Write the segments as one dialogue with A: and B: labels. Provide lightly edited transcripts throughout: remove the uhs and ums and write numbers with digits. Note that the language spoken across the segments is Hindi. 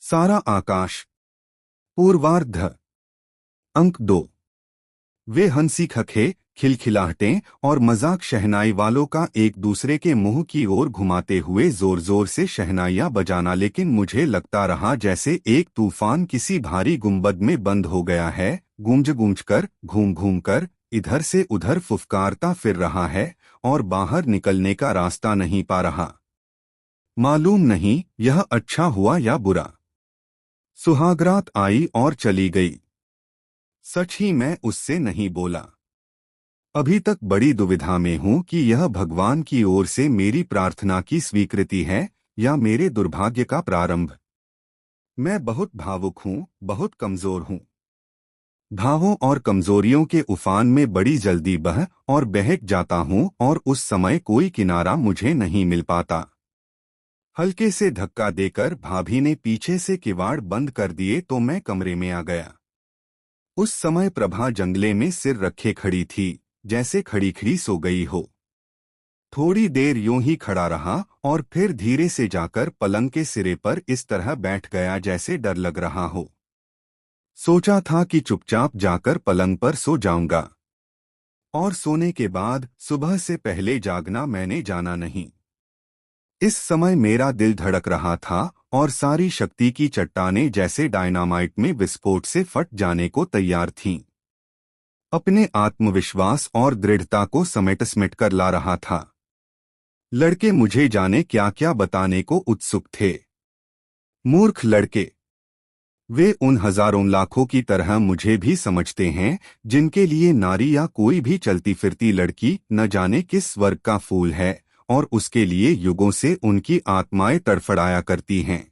A: सारा आकाश। पूर्वार्ध। अंक 2। वे हंसी खखे, खिलखिलाहटें और मजाक शहनाई वालों का एक दूसरे के मुंह की ओर घुमाते हुए जोर जोर से शहनाइयां बजाना, लेकिन मुझे लगता रहा जैसे एक तूफान किसी भारी गुंबद में बंद हो गया है। गूंज गूंज कर, घूम घूम कर, इधर से उधर फुफकारता फिर रहा है और बाहर निकलने का रास्ता नहीं पा रहा। मालूम नहीं यह अच्छा हुआ या बुरा। सुहागरात आई और चली गई। सच ही मैं उससे नहीं बोला। अभी तक बड़ी दुविधा में हूं कि यह भगवान की ओर से मेरी प्रार्थना की स्वीकृति है या मेरे दुर्भाग्य का प्रारंभ। मैं बहुत भावुक हूं, बहुत कमजोर हूं। भावों और कमजोरियों के उफान में बड़ी जल्दी बह और बहक जाता हूं और उस समय कोई किनारा मुझे नहीं मिल पाता। हल्के से धक्का देकर भाभी ने पीछे से किवाड़ बंद कर दिए तो मैं कमरे में आ गया। उस समय प्रभा जंगले में सिर रखे खड़ी थी, जैसे खड़ी खड़ी सो गई हो। थोड़ी देर यूं ही खड़ा रहा और फिर धीरे से जाकर पलंग के सिरे पर इस तरह बैठ गया जैसे डर लग रहा हो। सोचा था कि चुपचाप जाकर पलंग पर सो जाऊंगा और सोने के बाद सुबह से पहले जागना मैंने जाना नहीं। इस समय मेरा दिल धड़क रहा था और सारी शक्ति की चट्टानें जैसे डायनामाइट में विस्फोट से फट जाने को तैयार थीं। अपने आत्मविश्वास और दृढ़ता को समेट समेट कर ला रहा था। लड़के मुझे जाने क्या क्या बताने को उत्सुक थे। मूर्ख लड़के। वे उन हजारों लाखों की तरह मुझे भी समझते हैं जिनके लिए नारी या कोई भी चलती फिरती लड़की न जाने किस वर्ग का फूल है और उसके लिए युगों से उनकी आत्माएं तड़फड़ाया करती हैं।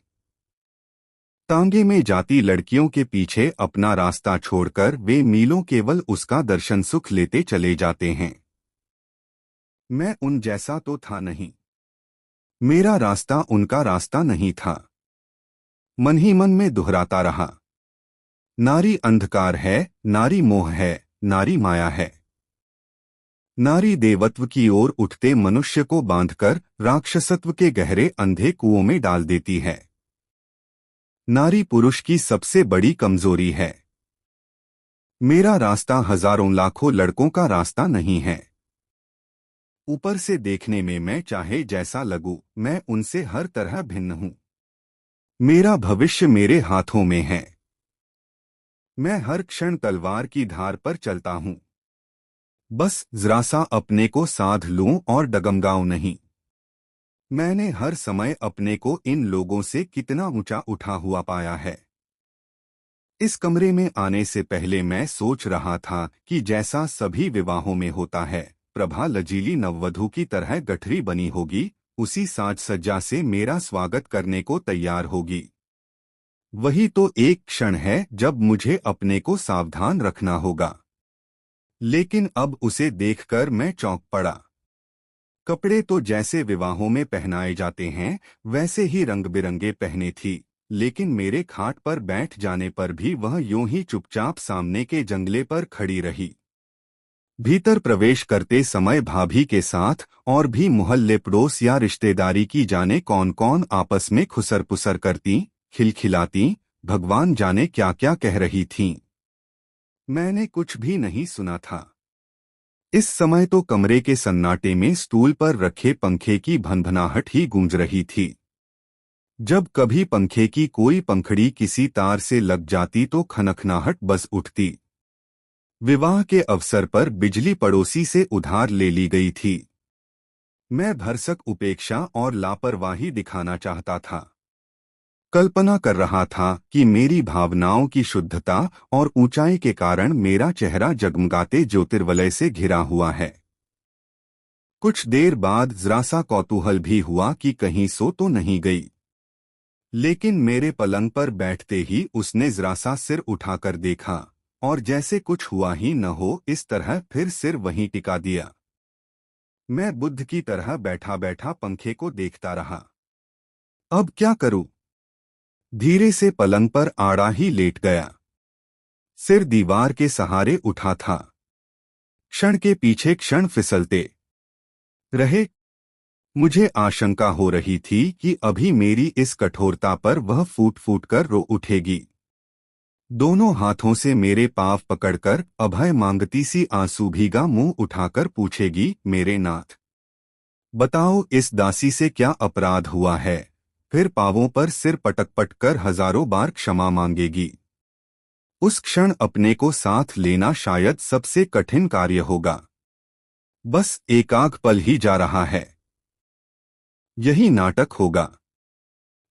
A: तांगे में जाती लड़कियों के पीछे अपना रास्ता छोड़कर वे मीलों केवल उसका दर्शन सुख लेते चले जाते हैं। मैं उन जैसा तो था नहीं। मेरा रास्ता उनका रास्ता नहीं था। मन ही मन में दोहराता रहा। नारी अंधकार है, नारी मोह है, नारी माया है। नारी देवत्व की ओर उठते मनुष्य को बांधकर राक्षसत्व के गहरे अंधे कुओं में डाल देती है। नारी पुरुष की सबसे बड़ी कमजोरी है। मेरा रास्ता हजारों लाखों लड़कों का रास्ता नहीं है। ऊपर से देखने में मैं चाहे जैसा लगूं, मैं उनसे हर तरह भिन्न हूं। मेरा भविष्य मेरे हाथों में है। मैं हर क्षण तलवार की धार पर चलता हूं। बस जरा सा अपने को साध लूं और डगमगाऊं नहीं। मैंने हर समय अपने को इन लोगों से कितना ऊंचा उठा हुआ पाया है। इस कमरे में आने से पहले मैं सोच रहा था कि जैसा सभी विवाहों में होता है, प्रभा लजीली नववधू की तरह गठरी बनी होगी, उसी साज सज्जा से मेरा स्वागत करने को तैयार होगी। वही तो एक क्षण है जब मुझे अपने को सावधान रखना होगा। लेकिन अब उसे देखकर मैं चौंक पड़ा। कपड़े तो जैसे विवाहों में पहनाए जाते हैं वैसे ही रंग बिरंगे पहने थी, लेकिन मेरे खाट पर बैठ जाने पर भी वह यूं ही चुपचाप सामने के जंगले पर खड़ी रही। भीतर प्रवेश करते समय भाभी के साथ और भी मोहल्ले पड़ोस या रिश्तेदारी की जाने कौन कौन आपस में खुसर पुसर करती, खिलखिलाती, भगवान जाने क्या क्या कह रही थीं। मैंने कुछ भी नहीं सुना था। इस समय तो कमरे के सन्नाटे में स्टूल पर रखे पंखे की भनभनाहट ही गूंज रही थी। जब कभी पंखे की कोई पंखड़ी किसी तार से लग जाती तो खनखनाहट बस उठती। विवाह के अवसर पर बिजली पड़ोसी से उधार ले ली गई थी। मैं भरसक उपेक्षा और लापरवाही दिखाना चाहता था। कल्पना कर रहा था कि मेरी भावनाओं की शुद्धता और ऊंचाई के कारण मेरा चेहरा जगमगाते ज्योतिर्वलय से घिरा हुआ है। कुछ देर बाद जरा सा कौतूहल भी हुआ कि कहीं सो तो नहीं गई। लेकिन मेरे पलंग पर बैठते ही उसने जरा सा सिर उठाकर देखा और जैसे कुछ हुआ ही न हो इस तरह फिर सिर वहीं टिका दिया। मैं बुद्ध की तरह बैठा बैठा पंखे को देखता रहा। अब क्या करूं? धीरे से पलंग पर आड़ा ही लेट गया। सिर दीवार के सहारे उठा था। क्षण के पीछे क्षण फिसलते रहे। मुझे आशंका हो रही थी कि अभी मेरी इस कठोरता पर वह फूट फूट कर रो उठेगी। दोनों हाथों से मेरे पाँव पकड़कर अभय मांगती सी आंसू भीगा मुंह उठाकर पूछेगी, मेरे नाथ, बताओ इस दासी से क्या अपराध हुआ है। फिर पांवों पर सिर पटक पटक कर हजारों बार क्षमा मांगेगी। उस क्षण अपने को साथ लेना शायद सबसे कठिन कार्य होगा। बस एकाक पल ही जा रहा है, यही नाटक होगा।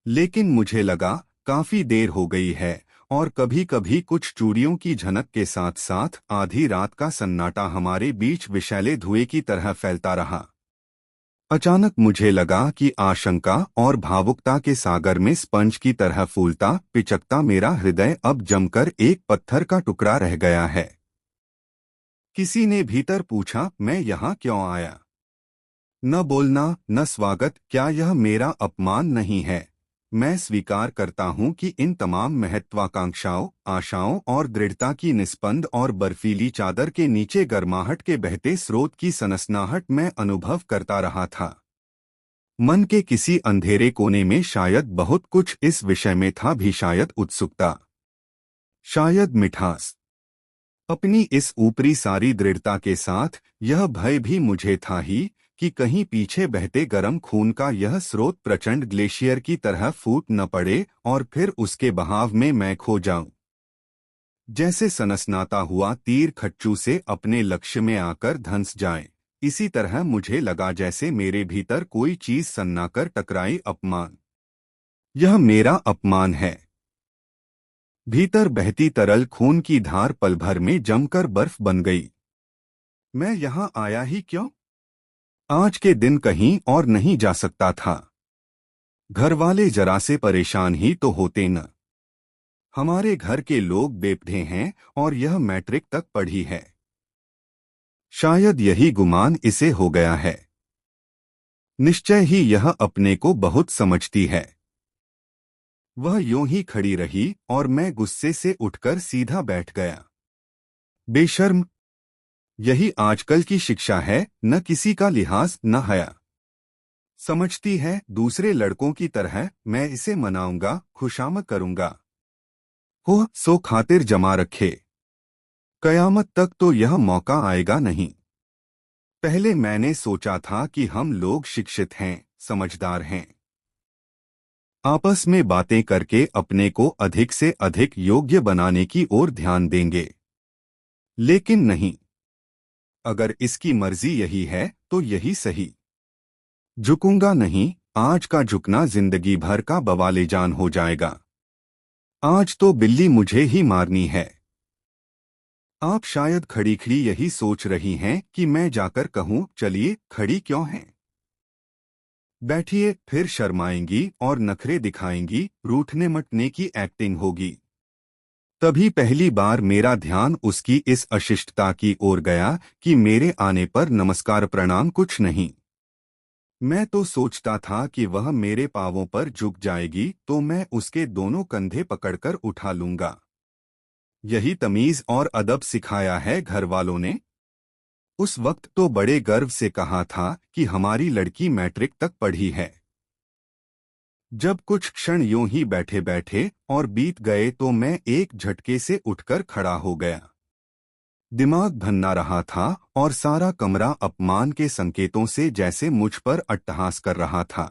A: लेकिन मुझे लगा काफी देर हो गई है, और कभी कभी कुछ चूड़ियों की झनक के साथ साथ आधी रात का सन्नाटा हमारे बीच विषैले धुएं की तरह फैलता रहा। अचानक मुझे लगा कि आशंका और भावुकता के सागर में स्पंज की तरह फूलता पिचकता मेरा हृदय अब जमकर एक पत्थर का टुकड़ा रह गया है। किसी ने भीतर पूछा, मैं यहाँ क्यों आया? न बोलना, न स्वागत, क्या यह मेरा अपमान नहीं है? मैं स्वीकार करता हूँ कि इन तमाम महत्वाकांक्षाओं, आशाओं और दृढ़ता की निस्पंद और बर्फीली चादर के नीचे गर्माहट के बहते स्रोत की सनसनाहट मैं अनुभव करता रहा था। मन के किसी अंधेरे कोने में शायद बहुत कुछ इस विषय में था भी, शायद उत्सुकता, शायद मिठास। अपनी इस ऊपरी सारी दृढ़ता के साथ यह भय भी मुझे था ही कि कहीं पीछे बहते गर्म खून का यह स्रोत प्रचंड ग्लेशियर की तरह फूट न पड़े और फिर उसके बहाव में मैं खो जाऊं। जैसे सनसनाता हुआ तीर खच्चू से अपने लक्ष्य में आकर धंस जाए, इसी तरह मुझे लगा जैसे मेरे भीतर कोई चीज सन्नाकर टकराई। अपमान, यह मेरा अपमान है। भीतर बहती तरल खून की धार पल भर में जमकर बर्फ बन गई। मैं यहां आया ही क्यों? आज के दिन कहीं और नहीं जा सकता था। घरवाले जरा से परेशान ही तो होते न। हमारे घर के लोग बेपढ़े हैं और यह मैट्रिक तक पढ़ी है। शायद यही गुमान इसे हो गया है। निश्चय ही यह अपने को बहुत समझती है। वह यूं ही खड़ी रही और मैं गुस्से से उठकर सीधा बैठ गया। बेशर्म, यही आजकल की शिक्षा है, न किसी का लिहाज न हया। समझती है दूसरे लड़कों की तरह मैं इसे मनाऊंगा, खुशामद करूंगा। हो सो खातिर जमा रखे, कयामत तक तो यह मौका आएगा नहीं। पहले मैंने सोचा था कि हम लोग शिक्षित हैं, समझदार हैं, आपस में बातें करके अपने को अधिक से अधिक योग्य बनाने की ओर ध्यान देंगे। लेकिन नहीं, अगर इसकी मर्जी यही है तो यही सही। झुकूंगा नहीं, आज का झुकना जिंदगी भर का बवाले जान हो जाएगा। आज तो बिल्ली मुझे ही मारनी है। आप शायद खड़ी खड़ी यही सोच रही हैं कि मैं जाकर कहूं, चलिए, खड़ी क्यों हैं? बैठिए। फिर शर्माएंगी और नखरे दिखाएंगी, रूठने मटने की एक्टिंग होगी। तभी पहली बार मेरा ध्यान उसकी इस अशिष्टता की ओर गया कि मेरे आने पर नमस्कार प्रणाम कुछ नहीं। मैं तो सोचता था कि वह मेरे पांवों पर झुक जाएगी तो मैं उसके दोनों कंधे पकड़कर उठा लूंगा। यही तमीज और अदब सिखाया है घर वालों ने। उस वक्त तो बड़े गर्व से कहा था कि हमारी लड़की मैट्रिक तक पढ़ी है। जब कुछ क्षण यूं ही बैठे बैठे और बीत गए तो मैं एक झटके से उठकर खड़ा हो गया। दिमाग भन्ना रहा था और सारा कमरा अपमान के संकेतों से जैसे मुझ पर अट्टहास कर रहा था।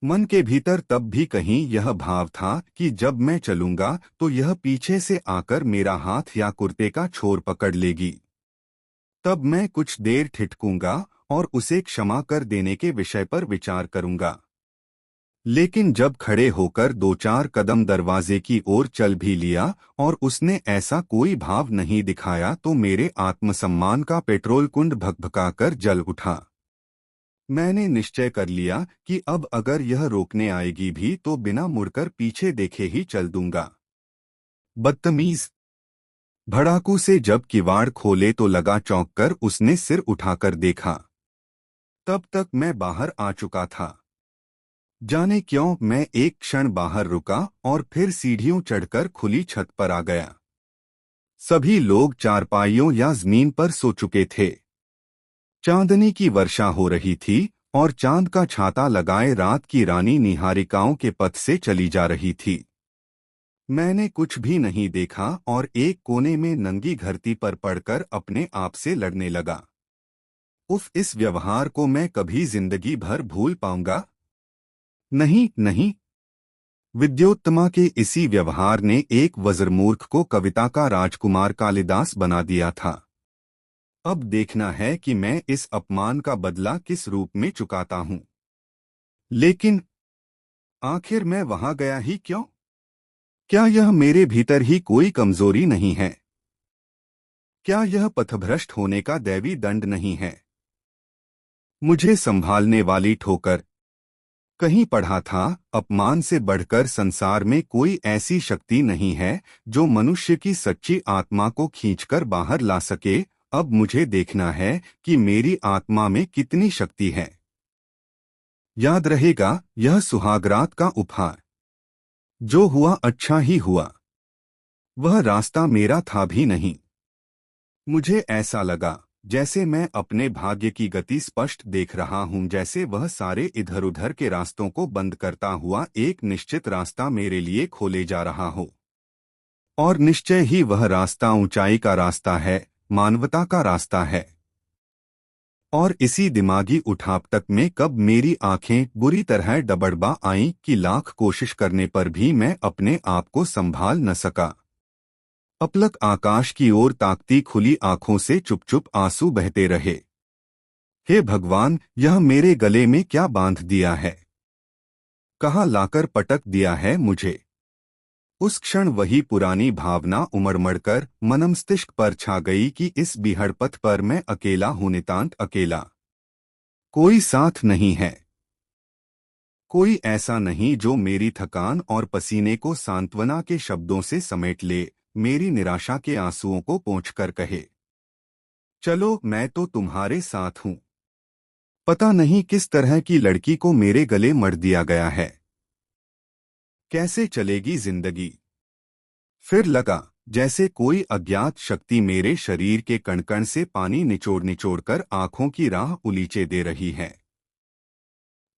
A: मन के भीतर तब भी कहीं यह भाव था कि जब मैं चलूंगा तो यह पीछे से आकर मेरा हाथ या कुर्ते का छोर पकड़ लेगी। तब मैं कुछ देर ठिठकूंगा और उसे क्षमा कर देने के विषय पर विचार करूंगा। लेकिन जब खड़े होकर दो चार कदम दरवाजे की ओर चल भी लिया और उसने ऐसा कोई भाव नहीं दिखाया तो मेरे आत्मसम्मान का पेट्रोल कुंड भकभकाकर जल उठा। मैंने निश्चय कर लिया कि अब अगर यह रोकने आएगी भी तो बिना मुड़कर पीछे देखे ही चल दूंगा। बदतमीज! भड़ाकू से जब किवाड़ खोले तो लगा चौंक कर उसने सिर उठाकर देखा। तब तक मैं बाहर आ चुका था। जाने क्यों मैं एक क्षण बाहर रुका और फिर सीढ़ियों चढ़कर खुली छत पर आ गया। सभी लोग चारपाइयों या जमीन पर सो चुके थे। चांदनी की वर्षा हो रही थी और चांद का छाता लगाए रात की रानी निहारिकाओं के पथ से चली जा रही थी। मैंने कुछ भी नहीं देखा और एक कोने में नंगी धरती पर पड़कर अपने आप से लड़ने लगा। उफ, इस व्यवहार को मैं कभी जिंदगी भर भूल पाऊंगा? नहीं नहीं। विद्योत्तमा के इसी व्यवहार ने एक वज्रमूर्ख को कविता का राजकुमार कालिदास बना दिया था। अब देखना है कि मैं इस अपमान का बदला किस रूप में चुकाता हूं। लेकिन आखिर मैं वहां गया ही क्यों? क्या यह मेरे भीतर ही कोई कमजोरी नहीं है? क्या यह पथभ्रष्ट होने का दैवी दंड नहीं है? मुझे संभालने वाली ठोकर। कहीं पढ़ा था, अपमान से बढ़कर संसार में कोई ऐसी शक्ति नहीं है जो मनुष्य की सच्ची आत्मा को खींचकर बाहर ला सके। अब मुझे देखना है कि मेरी आत्मा में कितनी शक्ति है। याद रहेगा, यह सुहागरात का उपहार। जो हुआ अच्छा ही हुआ। वह रास्ता मेरा था भी नहीं। मुझे ऐसा लगा जैसे मैं अपने भाग्य की गति स्पष्ट देख रहा हूं, जैसे वह सारे इधर उधर के रास्तों को बंद करता हुआ एक निश्चित रास्ता मेरे लिए खोले जा रहा हो। और निश्चय ही वह रास्ता ऊंचाई का रास्ता है, मानवता का रास्ता है। और इसी दिमागी उठापटक में कब मेरी आंखें बुरी तरह डबडबा आईं कि लाख कोशिश करने पर भी मैं अपने आप को संभाल न सका। अपलक आकाश की ओर ताकती खुली आंखों से चुप चुप आंसू बहते रहे। हे भगवान, यह मेरे गले में क्या बांध दिया है? कहाँ लाकर पटक दिया है मुझे? उस क्षण वही पुरानी भावना उमड़मड़कर मन मस्तिष्क पर छा गई कि इस बीहड़ पथ पर मैं अकेला हूं, नितांत अकेला। कोई साथ नहीं है। कोई ऐसा नहीं जो मेरी थकान और पसीने को सांत्वना के शब्दों से समेट ले, मेरी निराशा के आंसुओं को पोंछकर कहे, चलो मैं तो तुम्हारे साथ हूं। पता नहीं किस तरह की लड़की को मेरे गले मढ़ दिया गया है। कैसे चलेगी जिंदगी? फिर लगा जैसे कोई अज्ञात शक्ति मेरे शरीर के कणकण से पानी निचोड़ निचोड़कर आंखों की राह उलीचे दे रही है।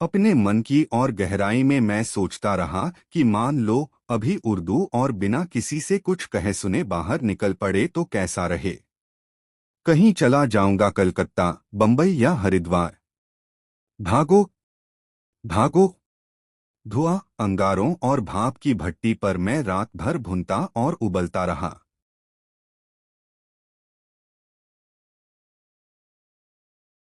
A: अपने मन की और गहराई में मैं सोचता रहा कि मान लो अभी उर्दू और बिना किसी से कुछ कहे सुने बाहर निकल पड़े तो कैसा रहे? कहीं चला जाऊंगा, कलकत्ता, बंबई या हरिद्वार। भागो भागो। धुआं, अंगारों और भाप की भट्टी पर मैं रात भर भुनता और उबलता रहा।